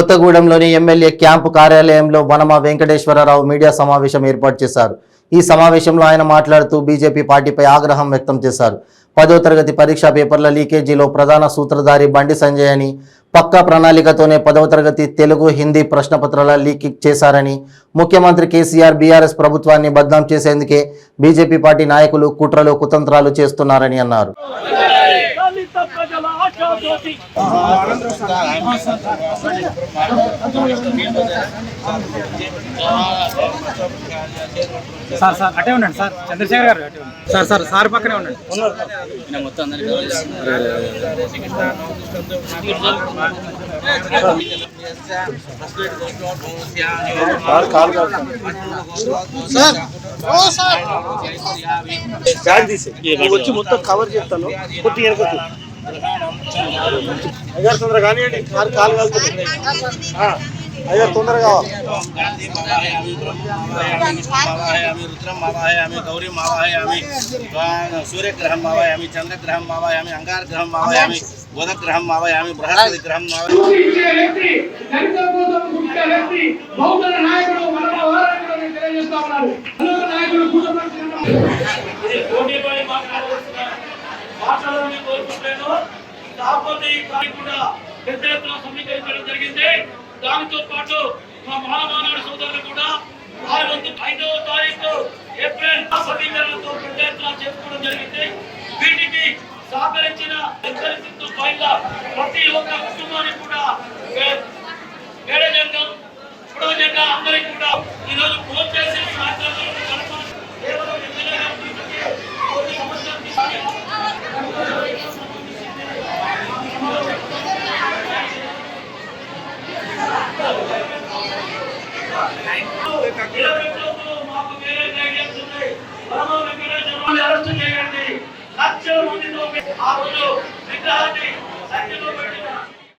కొత్తగూడెంలోని MLA camp కార్యాలయంలో Vanama Venkateswararao media సమావేశం ఏర్పాటు చేశారు. ఈ సమావేశంలో ఆయన మాట్లాడుతూ బీజేపీ పార్టీపై ఆగ్రహం వ్యక్తం చేశారు. 10వ తరగతి పరీక్షా పేపర్ల లీకేజీలో ప్రధాన సూత్రధారి బండి సంజయ్ అని, పక్కా ప్రణాళికతోనే 10వ తరగతి తెలుగు, హిందీ ప్రశ్నపత్రాల లీక్ చేశారని, ముఖ్యమంత్రి కేసీఆర్ బీఆర్ఎస్ ప్రభుత్వాన్ని బద్నాం చేసేందుకే బీజేపీ పార్టీ నాయకులు కుట్రలు కుతంత్రాలు చేస్తున్నారని అన్నారు. సార్ సార్ అటే ఉండండి సార్, చంద్రశేఖర్ గారు అటే ఉండండి సార్. సార్ సార్ పక్కనే ఉండండి. వచ్చి మొత్తం కవర్ చేస్తాను. కొద్ది అయ్యారు తొందరగా కానివ్వండి, కాలు కాలుతుంది. అయ్యారు తొందరగా रुद्रम मावायामी गौरी मावायामी सूर्यग्रहं मावायामी चंद्रग्रहं मावायामी अंगारग्रहं मावायामी बुधग्रहं मावायामी बृहस्पति ग्रहं దానితో పాటు మా మహామానాడు సోదరులు కూడా 5వ తారీఖు ఏప్రిల్ సమీకరణతో పెద్ద ఎత్తున చేసుకోవడం జరిగింది. వీటికి సహకరించిన ప్రతి ఒక్క కుటుంబానికి కూడా వేడజంగం పుడవజంగా అందరికీ కూడా ఈరోజు ఫోన్ చేసి అరెస్ట్ చేయండి. లక్షల మందితో ఆ రోజు విగ్రహాన్ని సంఖ్యలో పెట్టి